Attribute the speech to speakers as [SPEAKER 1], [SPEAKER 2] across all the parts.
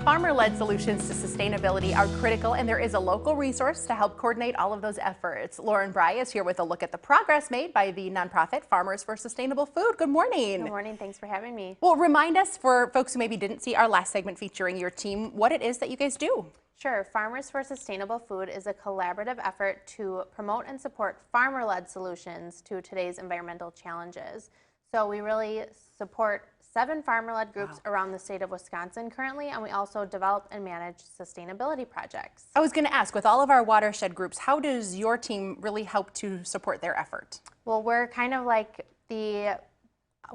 [SPEAKER 1] Farmer-led solutions to sustainability are critical, and there is a local resource to help coordinate all of those efforts. Lauren Bry is here with a look at the progress made by the nonprofit Farmers for Sustainable Food. Good morning.
[SPEAKER 2] Good morning. Thanks for having me.
[SPEAKER 1] Well, remind us, for folks who maybe didn't see our last segment featuring your team, what it is that you guys do.
[SPEAKER 2] Sure. Farmers for Sustainable Food is a collaborative effort to promote and support farmer-led solutions to today's environmental challenges. So we really support 7 farmer-led groups around the state of Wisconsin currently, and we also develop and manage sustainability projects.
[SPEAKER 1] I was going to ask, with all of our watershed groups, how does your team really help to support their effort?
[SPEAKER 2] Well, we're kind of like the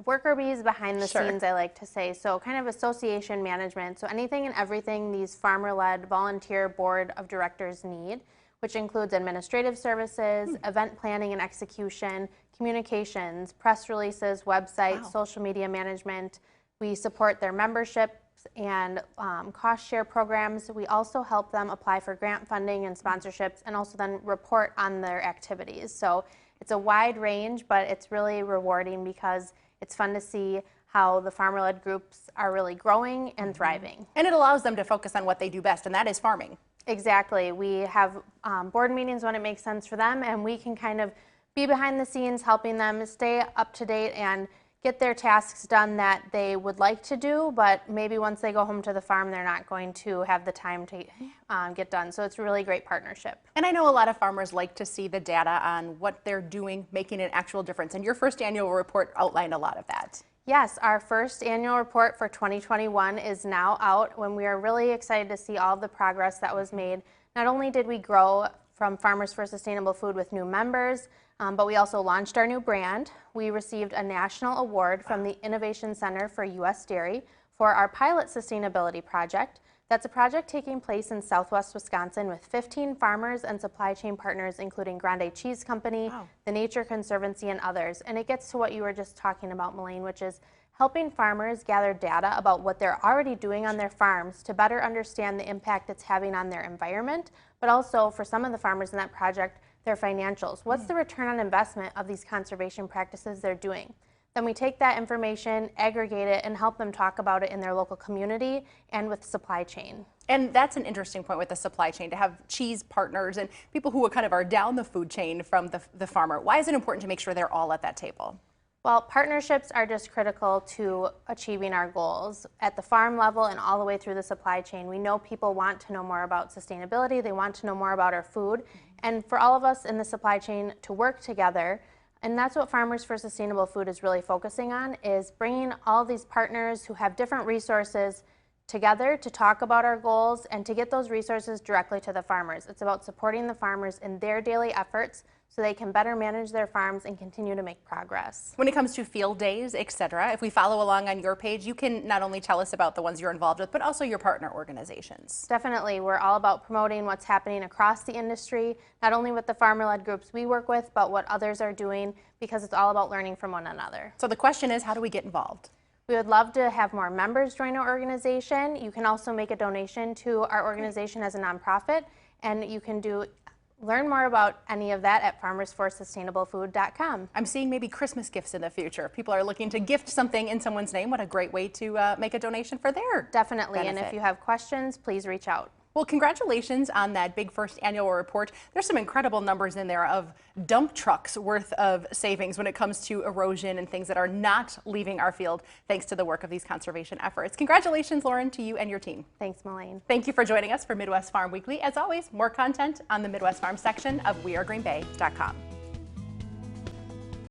[SPEAKER 2] worker bees behind the scenes, I like to say. So kind of association management. So anything and everything these farmer-led volunteer board of directors need, which includes administrative services, event planning and execution, communications, press releases, websites, social media management. We support their memberships and cost share programs. We also help them apply for grant funding and sponsorships, and also then report on their activities. So it's a wide range, but it's really rewarding because it's fun to see how the farmer-led groups are really growing and thriving.
[SPEAKER 1] And it allows them to focus on what they do best, and that is farming.
[SPEAKER 2] Exactly. We have board meetings when it makes sense for them, and we can kind of be behind the scenes helping them stay up to date and get their tasks done that they would like to do, but maybe once they go home to the farm, they're not going to have the time to get done. So it's a really great partnership.
[SPEAKER 1] And I know a lot of farmers like to see the data on what they're doing, making an actual difference. And your first annual report outlined a lot of that.
[SPEAKER 2] Yes, our first annual report for 2021 is now out, when we are really excited to see all the progress that was made. Not only did we grow from Farmers for Sustainable Food with new members, but we also launched our new brand. We received a national award from the Innovation Center for U.S. Dairy for our pilot sustainability project. That's a project taking place in Southwest Wisconsin with 15 farmers and supply chain partners, including Grande Cheese Company, the Nature Conservancy, and others. And it gets to what you were just talking about, Melaine, which is helping farmers gather data about what they're already doing on their farms to better understand the impact it's having on their environment, but also for some of the farmers in that project, their financials. What's the return on investment of these conservation practices they're doing? Then we take that information, aggregate it, and help them talk about it in their local community and with supply chain.
[SPEAKER 1] And that's an interesting point with the supply chain, to have cheese partners and people who kind of are down the food chain from the farmer. Why is it important to make sure they're all at that table?
[SPEAKER 2] Well, partnerships are just critical to achieving our goals at the farm level and all the way through the supply chain. We know people want to know more about sustainability. They want to know more about our food. And for all of us in the supply chain to work together, and that's what Farmers for Sustainable Food is really focusing on, is bringing all these partners who have different resources together to talk about our goals and to get those resources directly to the farmers. It's about supporting the farmers in their daily efforts so they can better manage their farms and continue to make progress.
[SPEAKER 1] When it comes to field days, etc., if we follow along on your page, you can not only tell us about the ones you're involved with, but also your partner organizations.
[SPEAKER 2] Definitely. We're all about promoting what's happening across the industry, not only with the farmer-led groups we work with, but what others are doing, because it's all about learning from one another.
[SPEAKER 1] So the question is, how do we get involved?
[SPEAKER 2] We would love to have more members join our organization. You can also make a donation to our organization as a nonprofit, and you can learn more about any of that at farmersforsustainablefood.com.
[SPEAKER 1] I'm seeing maybe Christmas gifts in the future. If people are looking to gift something in someone's name, what a great way to make a donation for their
[SPEAKER 2] Definitely,
[SPEAKER 1] benefit.
[SPEAKER 2] And if you have questions, please reach out.
[SPEAKER 1] Well, congratulations on that big first annual report. There's some incredible numbers in there of dump trucks worth of savings when it comes to erosion and things that are not leaving our field thanks to the work of these conservation efforts. Congratulations, Lauren, to you and your team.
[SPEAKER 2] Thanks, Melaine.
[SPEAKER 1] Thank you for joining us for Midwest Farm Weekly. As always, more content on the Midwest Farm section of wearegreenbay.com.